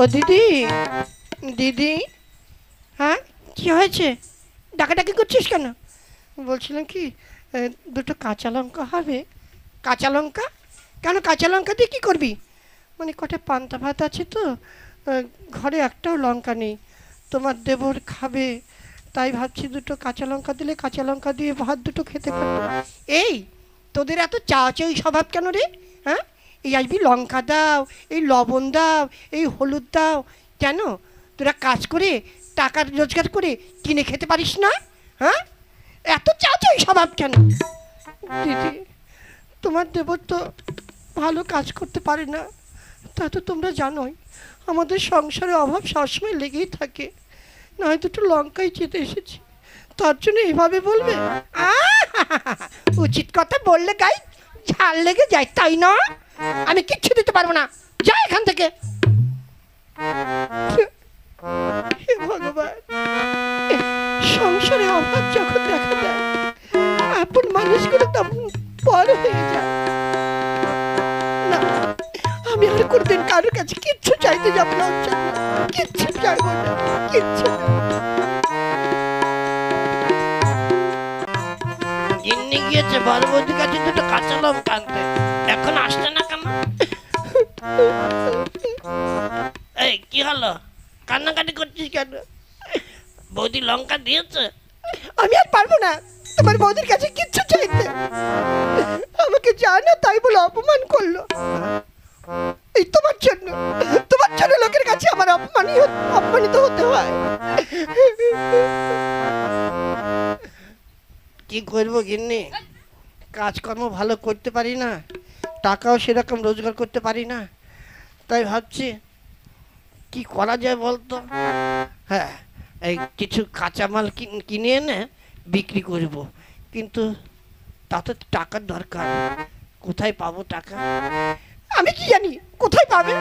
ও দিদি, দিদি, হ্যাঁ কি হয়েছে? ডাকাডাকি করছিস কেন? বলছিলাম কি, দুটো কাঁচা লঙ্কা হবে? কাঁচা লঙ্কা? কেন কাঁচা লঙ্কা দিয়ে কী করবি? মানে কটা পান্তা ভাত আছে তো, ঘরে একটাও লঙ্কা নেই, তোমার দেবর খাবে, তাই ভাবছি দুটো কাঁচা লঙ্কা দিলে কাঁচা লঙ্কা দিয়ে ভাত দুটো খেতে পারতো। এই তোদের এত চাওয়াচাই স্বভাব কেন রে? হ্যাঁ, এই আসবি লঙ্কা দাও, এই লবণ দাও, এই হলুদ দাও, কেন তোরা কাজ করে টাকা রোজগার করে কিনে খেতে পারিস না? হ্যাঁ, এত চাওয়াচাই স্বভাব কেন? দিদি, তোমার দেবর তো ভালো কাজ করতে পারে না, তা তো তোমরা জানোই। আমাদের সংসারে অভাব সবসময় লেগেই থাকে, নয় দুটো লঙ্কাই চেতে এসেছি, তার জন্য এভাবে বলবে? উচিত কথা বললে গাই ঝাল লেগে যায়, তাই না? আমি কিচ্ছু দিতে পারবো না, যা এখান থেকে। হে ভগবান, সংসারে অভাব যখন দেখা দেয়, আপন মানুষগুলো তেমন পর হয়ে যায় না। আমি আর কোনদিন কারোর কাছে কিচ্ছু চাইতে যাবো না, কিচ্ছু চাইবো না, কিচ্ছু। গিন্নি গিয়েছে বড় বৌদির কাছে দুটো কাঁচা লঙ্কা আনতে, এখন আসছে না কেন? এই কি হলো, কান্নাকাটি করছিস কেন? বৌদি লঙ্কা দিয়েছে? আমি আর পারবো না তোমার বৌদির কাছে কিচ্ছু চাইতে। আমাকে জানো তাই বলে অপমান করলো, এই তোমার জন্য, তোমার জন্য লোকের কাছে আমার অপমানিত হতে হয়। কি করবো গিন্নি, কাজকর্ম ভালো করতে পারি না, টাকাও সেরকম রোজগার করতে পারি না, তাই ভাবছি কি করা যায় বলতো। হ্যাঁ, এই কিছু কাঁচামাল কিনে এনে বিক্রি করব, কিন্তু তাতে টাকার দরকার, কোথায় পাবো টাকা? আমি কি জানি কোথায় পাবে?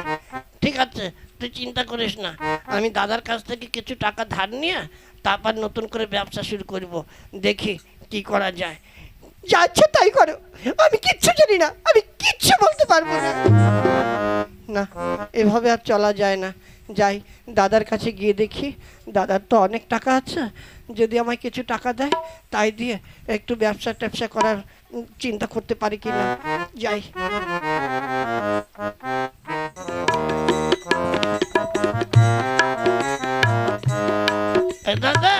ঠিক আছে, তুই চিন্তা করিস না, আমি দাদার কাছ থেকে কিছু টাকা ধার নিয়ে তারপর নতুন করে ব্যবসা শুরু করব, দেখি কি করা যায়। যাচ্ছে তাই করো, আমি কিচ্ছু জানি না, আমি কিচ্ছু বলতে পারবো না। না, এভাবে আর চলা যায় না, যাই দাদার কাছে গিয়ে দেখি, দাদার তো অনেক টাকা আছে, যদি আমায় কিছু টাকা দেয় তাই দিয়ে একটু ব্যবসা ট্যাবসা করার চিন্তা করতে পারি কিনা, যাই। দাদা,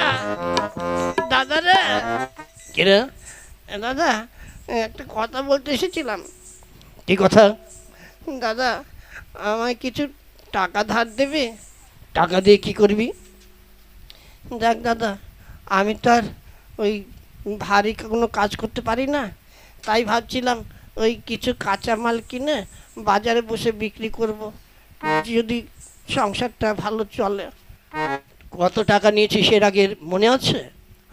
দাদা রে। কি রে? দাদা, একটা কথা বলতে এসেছিলাম। কি কথা? দাদা, আমায় কিছু টাকা ধার দেবে? টাকা দিয়ে কি করবি? দেখ দাদা, আমি তো আর ওই ভারী কোনো কাজ করতে পারি না, তাই ভাবছিলাম ওই কিছু কাঁচামাল কিনে বাজারে বসে বিক্রি করব, যদি সংসারটা ভালো চলে। কত টাকা নিয়েছিস এর আগে মনে আছে?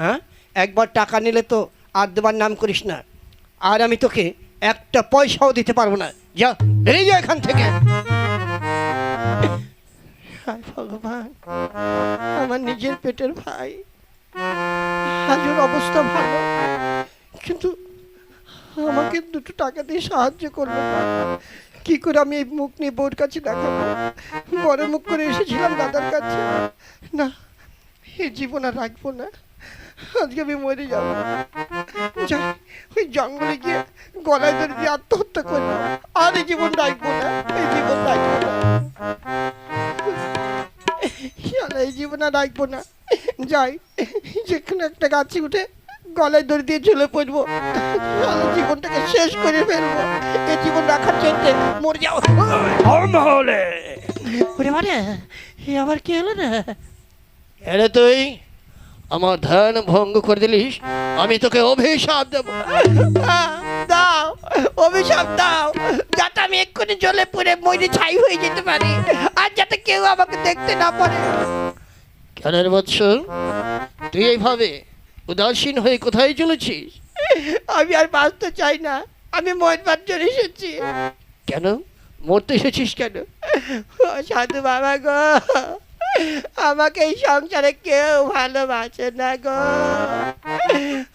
হ্যাঁ, একবার টাকা নিলে তো আর দেবার নাম করিস না, আর আমি তোকে একটা পয়সাও দিতে পারবো না, যা বেরিয়ে যা এখান থেকে। হায় ভগবান, আমার নিজের পেটের ভাই, আজের অবস্থা ভালো, কিন্তু আমাকে দুটো টাকা দিয়ে সাহায্য করলো না। কি করে আমি এই মুখ নিয়ে বউর কাছে দেখাবো? বড় মুখ করে এসেছিলাম দাদার কাছে, না এই জীবন আর রাখবো না, আজকে আমি মরে যাবো। যাই, ওই জঙ্গলে গিয়ে গলায় ধরে দিয়ে আত্মহত্যা করবো, আর এই জীবন রাখবো না, এই জীবন রাখবো না, এই জীবন আর রাখবো না। যাই, যেখানে একটা গাছে উঠে গলায় দড়ি দিয়ে ঝুলে পড়বো, জীবনটাকে শেষ করে ফেলবো, এই জীবন রাখার জন্য মরে যাও। ওরে মারে, এ আবার কি হলো রে? এরে তুই আমার ধ্যান ভঙ্গ করে দিলিস, আমি তোকে অভিশাপ দেবো। দাও, অভিশাপ দাও, যাতে আমি এক্ষুনি জ্বলে পুড়ে মরে ছাই হয়ে যেতে পারি, আর যাতে কেউ আমাকে দেখতে না পারে। কেন রে বৎস, তুই এইভাবে উদাসীন হয়ে কোথায় চলেছিস? আমি আর বাঁচতে চাই না, আমি মরবার জন্য এসেছি। কেন মরতে এসেছিস কেন? সাধু বাবা গো, আমাকে এই সংসারে কেউ ভালোবাসে না গো,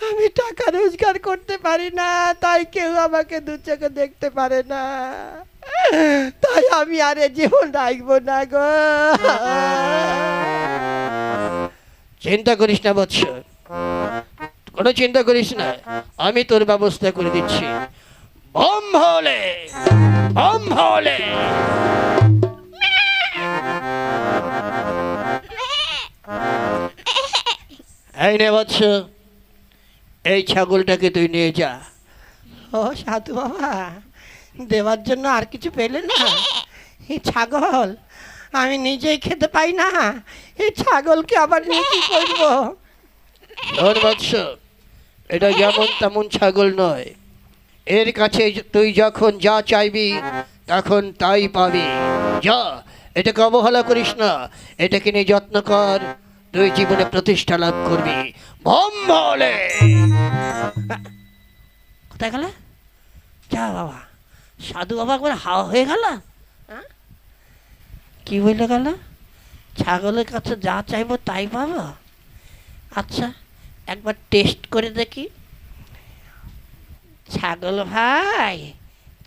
আমি টাকা রোজগার করতে পারি না, তাই কেউ আমাকে দু চোখে দেখতে পারে না। তাই আমি আর এ জীবন রাখবো না গো। চিন্তা করিস না বৎস, কোনো চিন্তা করিস না, আমি তোর ব্যবস্থা করে দিচ্ছি। বম হলে বম হলে এই নে বৎস, এই ছাগলটাকে তুই নিয়ে যা। ও সাধু বাবা, দেওয়ার জন্য আর কিছু পেলে না? এই ছাগল আমি নিজেই খেতে পাই না, এই ছাগলকে আবার নিয়ে কি করবো? শোন বৎস, এটা যেমন তেমন ছাগল নয়। এর কাছে তুই যখন যা চাইবি তখন তাই পাবি। যা, এটাকে অবহেলা করিস না, এটাকে নিয়ে যত্ন কর, তুই জীবনে প্রতিষ্ঠা লাভ করবি। বম বলে কোথায় গেল? যা বাবা, সাধু বাবা একবার হাওয়া হয়ে গেল। কি বলে গেল? ছাগলের কাছে যা চাইবো তাই পাবো? আচ্ছা, একবার টেস্ট করে দেখি। ছাগল ভাই,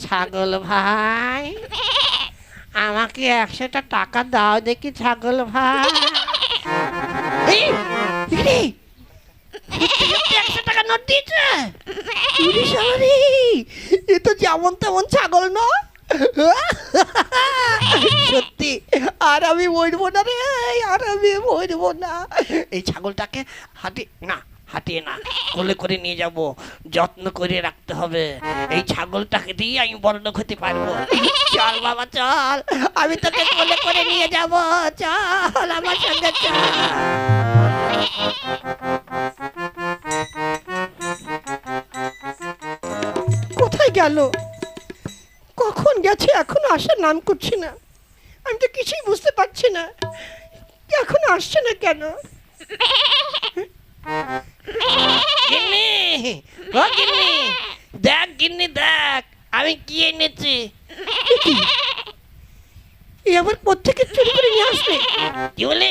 ছাগল ভাই, আমাকে 100টা টাকা দাও দেখি ছাগল ভাই। এই, দেখি, 100 টাকা নোট দিয়েছে। এ তো যেমন তেমন ছাগল না। সত্যি আর আমি মরবো না রে, আর আমি মরবো না। এই ছাগলটাকে হাঁটিয়ে না কোলে করে নিয়ে যাব, যত্ন করে রাখতে হবে। এই ছাগলটাকে দিয়ে আমি বড়লোক হতে পারবো। চল বাবা চল, আমি তোকে কোলে করে নিয়ে যাব, চল আমার সঙ্গে চল। কোথায় গেল? কখন গেছে এখনো আসার নাম করছে না। আমি তো কিছুই বুঝতে পারছি না, এখন আসছে না কেন? গিন্নি, ও গিন্নি, দেখ গিন্নি দেখ, আমি কি এনেছি। এ আবার কোত্থেকে চুরি করে নিয়ে আসবে? কি বলে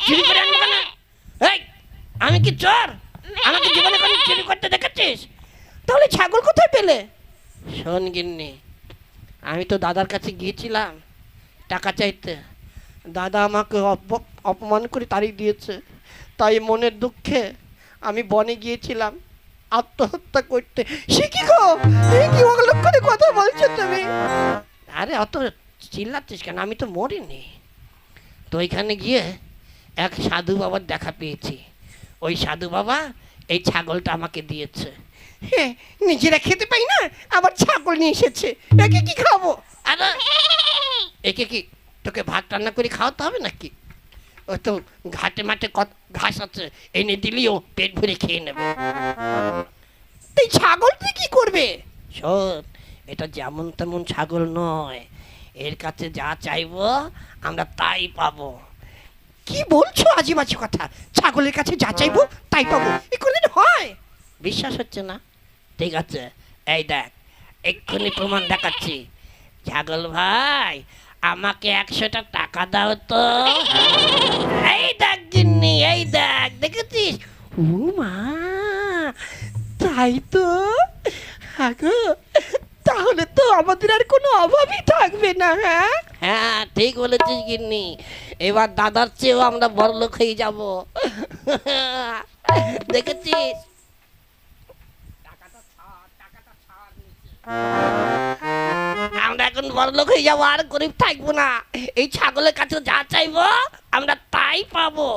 চুরি করে আনবো কেন? এই, আমি কি চোর? আমাকে জীবনে কোনো চুরি করতে দেখেছিস? তাহলে ছাগল কোথায় পেলে? শোন গিন্নি, আমি তো দাদার কাছে গিয়েছিলাম টাকা চাইতে, দাদা আমাকে অপমান করে তাড়িয়ে দিয়েছে। তাই মনের দুঃখে আমি বনে গিয়েছিলাম আত্মহত্যা করতে। সে কি গো, এই কি অগলক করে কথা বলছো তুমি? আরে অত চিল্লাচ্ছিস কেন, আমি তো মরিনি। তো ওইখানে গিয়ে এক সাধু বাবার দেখা পেয়েছি। ওই সাধু বাবা এই ছাগলটা আমাকে দিয়েছে। হ্যাঁ, নিজেরা খেতে পাই না, আবার ছাগল নিয়ে এসেছে। একে কি খাবো? আরে একে কি তোকে ভাত রান্না করে খাওয়াতে হবে নাকি? ও তো ঘাটে মাঠে কত ঘাস আছে, এনে দিলেও পেট ভরে খেয়ে নেবে। এই ছাগল তুই কি করবে? শোন, এটা যেমন তেমন ছাগল নয়, এর কাছে যা চাইবো আমরা তাই পাবো। কি বলছো আজেবাজে কথা? ছাগলের কাছে যা চাইবো তাই পাবো, এ কোনদিন হয়? বিশ্বাস হচ্ছে না? ঠিক আছে, এই দেখ, এক্ষুনি প্রমাণ দেখাচ্ছি। ছাগল ভাই, আমাকে 100টা টাকা দাও তো। এই দেখ গিন্নি, এই দেখ, দেখেছিস? ও মা, তাই তো। আগো, তাহলে তো আমাদের আর কোনো অভাবই থাকবে না। হ্যাঁ হ্যাঁ, ঠিক বলেছিস গিন্নি, এবার দাদার চেয়েও আমরা বড়লোক হয়ে যাব। দেখেছিস? আমরা এখন বড়লোক হয়ে যাবো, আর গরিব থাকবো না। এই ছাগলের কাছে যা চাইবো আমরা তাই পাবো।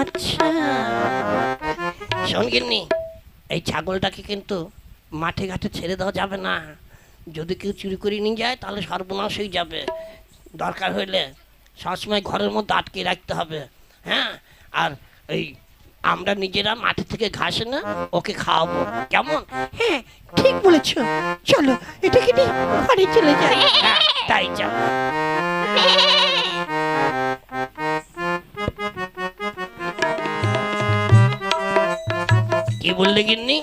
আচ্ছা, শোন গিন্নি, এই ছাগলটাকে কিন্তু মাঠে ঘাটে ছেড়ে দেওয়া যাবে না। যদি কেউ চুরি করে নিয়ে যায় তাহলে সর্বনাশ হয়ে যাবে। দরকার হইলে সবসময় ঘরের মধ্যে আটকে রাখতে হবে। হ্যাঁ, আর এই আমরা নিজেরা মাঠে থেকে ঘাস না ওকে খাওয়াবো, কেমন? হ্যাঁ ঠিক বলেছো। চলো এটাকে নিয়ে ঘরে চলে যাই। হ্যাঁ, তাই চল। কি বললে গিন্নি?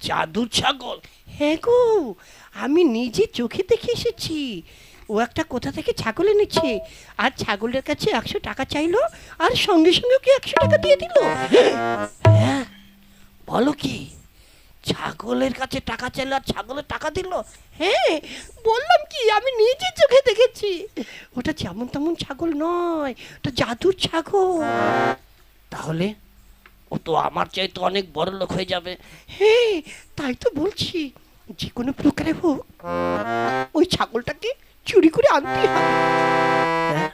জাদু ছাগল? হ্যাঁ গো, আমি নিজে চোখে দেখে এসেছি। ও একটা কোথা থেকে ছাগল এনেছে, আর ছাগলের কাছে 100 টাকা চাইলো, আর সঙ্গে সঙ্গে ওকে 100 টাকা দিয়ে দিল। হ্যাঁ, বলো কি? ছাগলের কাছে টাকা চাইলো আর ছাগলের টাকা দিল? হ্যাঁ, বললাম কি, আমি নিজে চোখে দেখেছি। ওটা যেমন তেমন ছাগল নয়, ওটা জাদুর ছাগল। তাহলে ও তো আমার চাইতে অনেক বড় লোক হয়ে যাবে। হ্যাঁ, তাই তো বলছি, যে কোনো প্রকারে হোক ওই ছাগলটাকে চুরি করে আনতেই হবে। হ্যাঁ,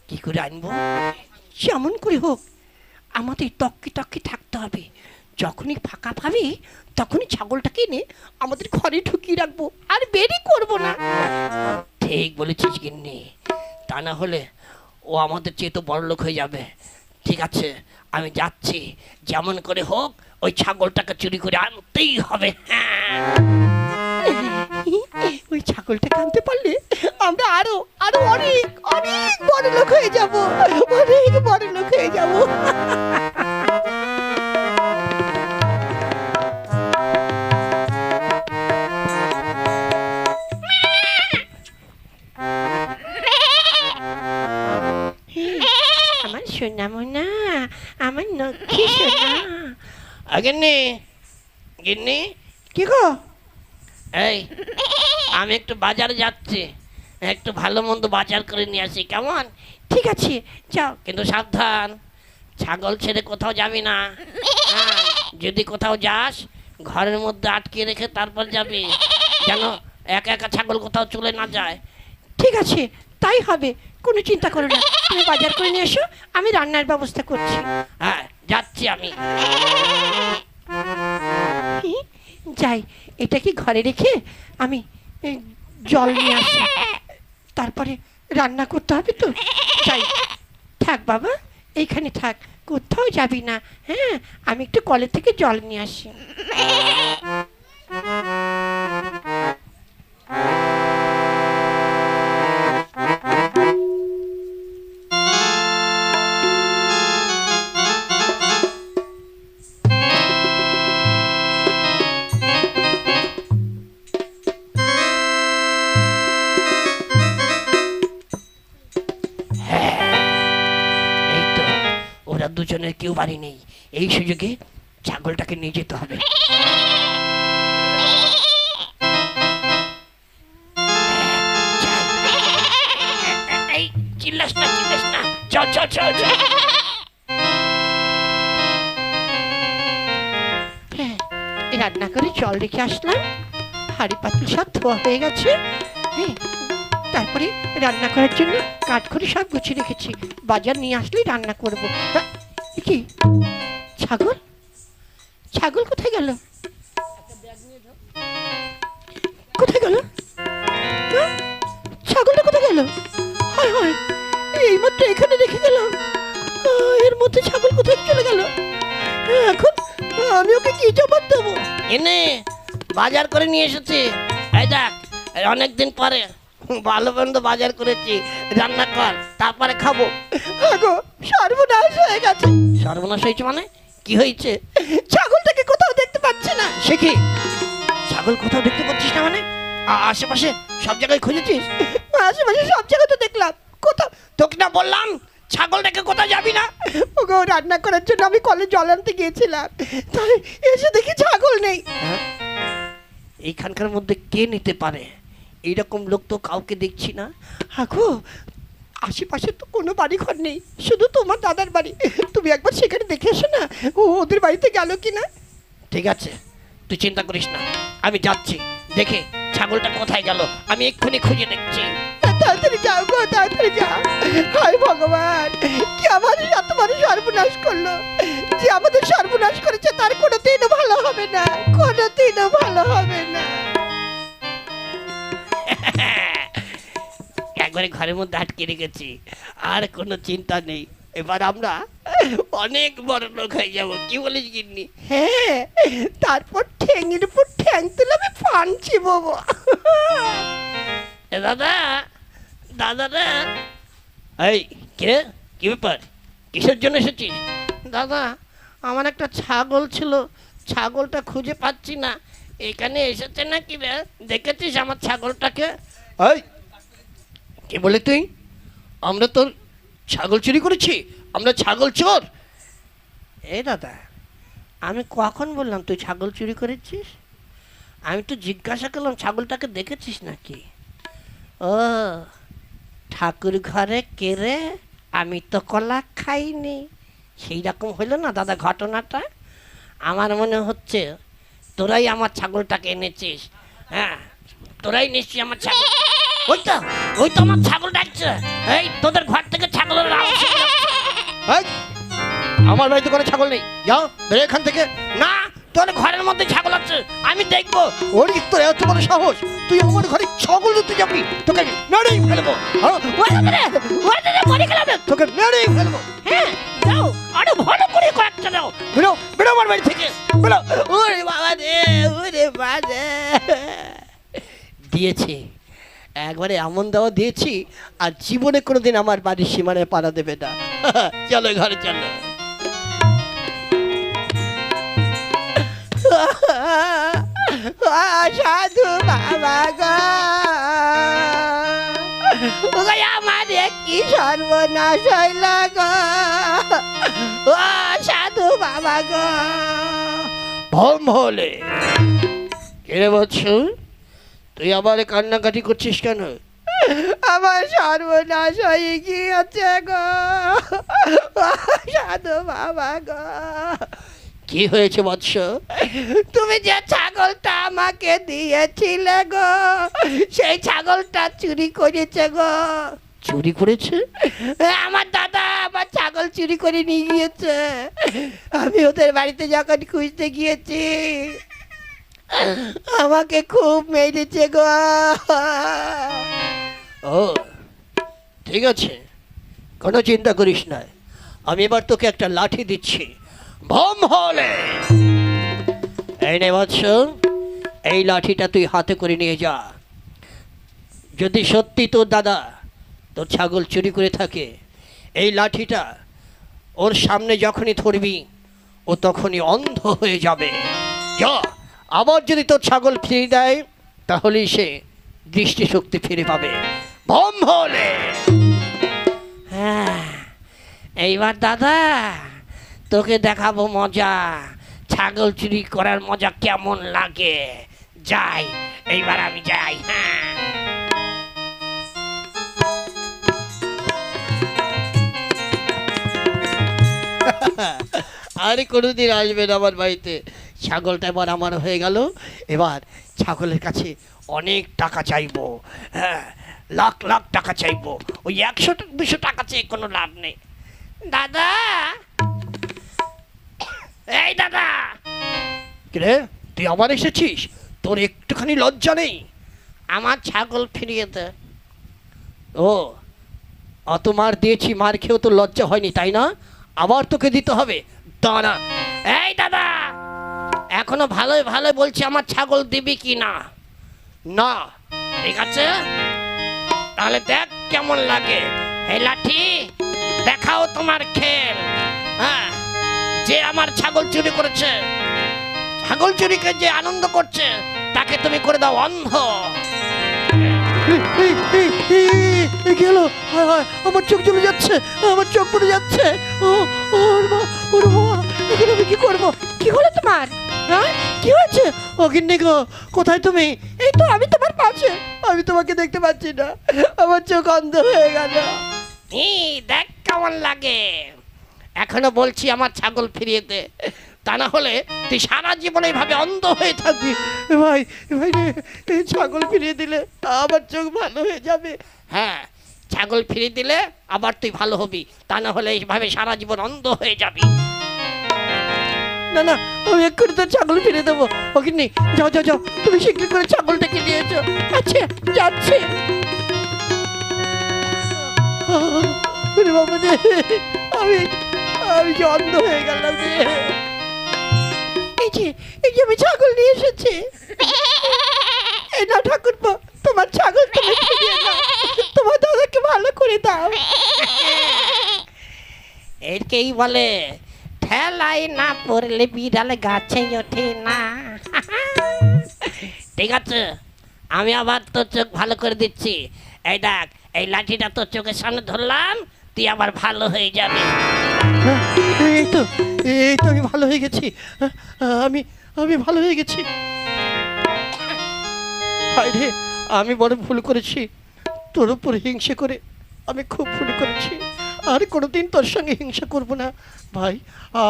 কি করে আনবো? যেমন করে হোক আমাদের তককে তককে থাকতে হবে। যখনই ফাঁকা পাবি তখনই ছাগলটাকে এনে আমাদের ঘরে ঢুকিয়ে রাখবো, আর বেরি করবো না। ঠিক বলেছিস গিন্নি, তা না হলে ও আমাদের চেয়ে তো বড় লোক হয়ে যাবে। ঠিক আছে, আমি যাচ্ছি, যেমন করে হোক ওই ছাগলটাকে চুরি করে আনতেই হবে। হ্যাঁ, ওই ছাগলটাকে আনতে পারলে আমরা আরো আরো অনেক অনেক বড় লোক হয়ে যাব, অনেক বড় লোক হয়ে যাব। আমার সোনা মোনা, আমার লক্ষ্মী সোনা। গিন্নি, গিন্নি, কি গো? এই আমি একটু বাজারে যাচ্ছি, একটু ভালো মন্দ বাজার করে নিয়ে আসি, কেমন? ঠিক আছে, যাও। কিন্তু সাবধান, ছাগল ছেড়ে কোথাও যাবি না। হ্যাঁ, যদি কোথাও যাস ঘরের মধ্যে আটকে রেখে তারপর যাবি, যেন একা একা ছাগল কোথাও চলে না যায়। ঠিক আছে, তাই হবে, কোনো চিন্তা করো না। তুমি বাজার করে নিয়ে এসো, আমি রান্নার ব্যবস্থা করছি। হ্যাঁ, যাচ্ছি আমি। যাই, এটা কি ঘরে রেখে আমি জল নিয়ে আসি, তারপরে রান্না করতে হবে তো। যাই, থাক বাবা, এইখানে থাক, কোথাও যাবি না। হ্যাঁ, আমি একটু কলের থেকে জল নিয়ে আসি। এই তো, ওরা দুজনের কেউ বাড়ি নেই, এই সুযোগে ছাগলটাকে নিয়ে যেতে হবে। এই, চিল্লাস না, চিল্লাস না, চল চল চল চল। হ্যাঁ, রান্না করে জল রেখে আসলাম, হাঁড়ি পাতিল সব ধোয়া হয়ে গেছে। হ্যাঁ, তারপরে রান্না করার জন্য কাঠখড়ি সব গুছিয়ে রেখেছি, বাজার নিয়ে আসলেই রান্না করব। কি ছাগল, ছাগল কোথায় গেল? কোথায় গেল? হ্যাঁ, ছাগলটা কোথায় গেল? হয় হয়, এইমাত্র এখানে রেখে গেলাম, এর মধ্যে ছাগল কোথায় চলে গেল? এখন আমি ওকে কি জবাব দেবো? এনে বাজার করে নিয়ে এসেছি, এই দেখ, অনেকদিন পরে ভালো মন্দ বাজার করেছি, রান্না কর, তারপরে খাবো। আগো, সর্বনাশ হয়ে গেছে। সর্বনাশ হয়েছে মানে? কি হয়েছে? ছাগলটাকে কোথাও দেখতে পাচ্ছি না। সে কি, ছাগল কোথাও দেখতে পাচ্ছিস না মানে? আশেপাশে সব জায়গায় খুঁজেছিস? আশেপাশে সব জায়গায় তো দেখলাম, কোথাও। তোকে না বললাম ছাগল দেখে কোথাও যাবি না? ওগো, রান্না করার জন্য আমি কলে জল আনতে গিয়েছিলাম, তাই এসে দেখি ছাগল নেই। হ্যাঁ? এইখানকার মধ্যে কে নিতে পারে? এইরকম লোক তো কাউকে দেখছি না। আগো, আশেপাশে তো কোনো বাড়ি ঘর নেই, শুধু তোমার দাদার বাড়ি। তুমি একবার সেখানে দেখে এসো না, ও ওদের বাড়িতে গেল কিনা। ঠিক আছে, তুই চিন্তা করিস না, আমি যাচ্ছি, দেখে ছাগলটা কোথায় গেল আমি এক্ষুনি খুঁজে দেখছি। তাড়াতাড়ি যাও গো, তাড়াতাড়ি যাও। হায় ভগবান, কি আমাদের এত বড় সর্বনাশ করলো, যে আমাদের সর্বনাশ করেছে তার কোনোদিনও ভালো হবে না, কোনোদিনও ভালো হবে না। একবারে ঘরের মধ্যে আটকে রেখেছি, আর কোনো চিন্তা নেই, এবার আমরা অনেক বড় লোক হয়ে যাবো। কি বলিস গিন্নি? হ্যাঁ, তারপর ঠ্যাঙের উপর ঠ্যাং তুলে আমি ফানছি বাবা। দাদা, দাদা রে, এই কে, কি ব্যাপার, কিসের জন্য এসেছিস? দাদা, আমার একটা ছাগল ছিল, ছাগলটা খুঁজে পাচ্ছি না। এখানে এসেছে নাকি রে? দেখেছিস আমার ছাগলটাকে? এই, কে বলে তুই? আমরা তোর ছাগল চুরি করেছি? আমরা ছাগল চোর? এই দাদা, আমি কখন বললাম তুই ছাগল চুরি করেছিস? আমি তো জিজ্ঞাসা করলাম ছাগলটাকে দেখেছিস নাকি। ও, ঠাকুর ঘরে কেড়ে আমি তো কলা খাইনি, সেই রকম হইল না দাদা ঘটনাটা। আমার মনে হচ্ছে তোরাই আমার ছাগলটাকে এনেছিস। হ্যাঁ, তোরাই নিশ্চয়ই আমার ছাগল। ওই তো আমার ছাগল ডাকছে। এই তোদের ঘর থেকে ছাগলের আওয়াজ শোনা যাচ্ছে। এই, আমার বাড়িতে কোনো ছাগল নেই, যাও বেরো এখান থেকে। না, তোর ঘরের মধ্যে ছাগল আছে, আমি দেখবো। ওর কি তোর এত বড় সাহস? তুই আমার ঘরে ছাগল দিতে যাবি? তোকে মেরেই ফেলবো। তোকে মেরেই ফেলবো। হ্যাঁ, যাও, আরো ভালো করে কয়েকটা দাও। বেরো, বেরো আমার বাড়ি থেকে, বেরো। ওরে বাবা রে, ওরে বাবা দিয়েছি, একবারে এমন দেওয়া দিয়েছি আর জীবনে কোনোদিন আমার বাড়ির সীমানায় পাড়া দেবে না। চলো ঘরে চলো। সাধু বাবা গো, আমার কি সর্বনাশ হইল গো। সাধু বাবা গো, ভম হলে কে বলছো? তুই আবার কান্নাকাটি করছিস কেন? আমার সর্বনাশ হয়ে গিয়েছে গো সাধু বাবা গো। কি হয়েছে বৎস? তুমি যে ছাগলটা আমাকে দিয়েছিলে গো, সেই ছাগলটা চুরি করেছে গো। চুরি করেছে? আমার দাদা আমার ছাগল চুরি করে নিয়ে গিয়েছে। আমি ওদের বাড়িতে যখন খুঁজতে গিয়েছি আমাকে খুব মেরেছে গো। ও, ঠিক আছে, কোনো চিন্তা করিস না, আমি এবার তোকে একটা লাঠি দিচ্ছি। ভম হলে এই নে বৎস, এই লাঠিটা তুই হাতে করে নিয়ে যা। যদি সত্যি তোর দাদা তোর ছাগল চুরি করে থাকে, এই লাঠিটা ওর সামনে যখনই ধরবি ও তখনই অন্ধ হয়ে যাবে। যা, আবার যদি তোর ছাগল ফিরে দেয় তাহলেই সে দৃষ্টিশক্তি ফিরে পাবে। ভম হলে। হ্যাঁ, এইবার দাদা তোকে দেখাবো মজা, ছাগল চুরি করার মজা কেমন লাগে। যাই, এইবার আমি যাই। হ্যাঁ, আরে কোনোদিন আসবে না আমার বাড়িতে। ছাগলটা এবার আমার হয়ে গেল। এবার ছাগলের কাছে অনেক টাকা চাইবো। হ্যাঁ, লাখ লাখ টাকা চাইবো। ওই 100-200 টাকা চেয়ে কোনো লাভ নেই। দাদা, এই দাদা। রে, তুই আবার এসেছিস? তোর একটুখানি লজ্জা নেই? আমার ছাগল ফিরিয়ে দে। ও, অত মার দিয়েছি, মার খেয়েও তো লজ্জা হয়নি তাই না? আবার তোকে দিতে হবে, দাঁড়া। এই দাদা, এখনো ভালোই ভালো বলছি, আমার ছাগল দিবি কি না? না, ঠিক আছে, তাহলে দেখ কেমন লাগে। এই লাঠি, দেখাও তোমার খেল। হ্যাঁ, যে আমার ছাগল চুরি করেছে, ছাগল চুরিকে যে আনন্দ করছে, তাকে তুমি করে দাও অন্ধ। আমার চোখ চলে যাচ্ছে, আমার চোখ পড়ে যাচ্ছে। আমি কি করবো? কি হলো তোমার? হ্যাঁ, কি হয়েছে? অগিন্নি গো, কোথায় তুমি? এই তো আমি তোমার পাশে, আমি তোমাকে দেখতে পাচ্ছি না, আমার চোখ অন্ধ হয়ে গেল। দেখ কেমন লাগে। এখনো বলছি আমার ছাগল ফিরিয়ে দে, তা না হলে তুই সারা জীবন এইভাবে অন্ধ হয়ে থাকবি। ভাই ভাই রে, ছাগল ফিরিয়ে দিলে আবার চোখ ভালো হয়ে যাবে। হ্যাঁ, ছাগল ফিরিয়ে দিলে আবার তুই ভালো হবি, তা না হলে এইভাবে সারা জীবন অন্ধ হয়ে যাবি। না না, আমি এক্ষুনি তোর ছাগল ফিরে দেবো। ওকিনি, যাও যাও যাও, তুমি শীঘ্র করে ছাগলটাকে নিয়ে এসো। আচ্ছা, যাচ্ছে। বাবা রে, আমি আমি যে অন্ধ হয়ে গেলাম রে। এই যে আমি ছাগল নিয়ে এসেছি। এই না ঠাকুরপো, তোমার ছাগল তুমি ফিরিয়ে দাও, তোমার দাদাকে ভালো করে দাও। এরকেই বলে ঠেলাই না পড়লে বিড়াল গাছে ওঠে না। ঠিক আছে, আমি আবার তোর চোখ ভালো করে দিচ্ছি। এই দেখ, এই লাঠিটা তোর চোখের সামনে ধরলাম, তুই আবার ভালো হয়ে যাবে। এই তো আমি ভালো হয়ে গেছি। আমি আমি ভালো হয়ে গেছি। হায় রে, আমি বড় ভুল করেছি, তোর উপর হিংসে করে আমি খুব ভুল করেছি। আর কোনোদিন তোর সঙ্গে হিংসা করব না ভাই।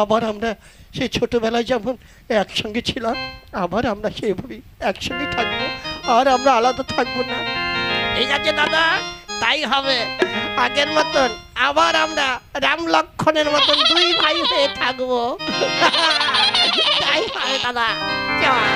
আবার আমরা সেই ছোটবেলায় যেমন একসঙ্গে ছিলাম, আবার আমরা সেইভাবেই একসঙ্গে থাকবো, আর আমরা আলাদা থাকবো না। ঠিক আছে দাদা, তাই হবে। আগের মতন আবার আমরা রাম লক্ষণের মতন দুই ভাই হয়ে থাকবো। তাই হবে দাদা, চল।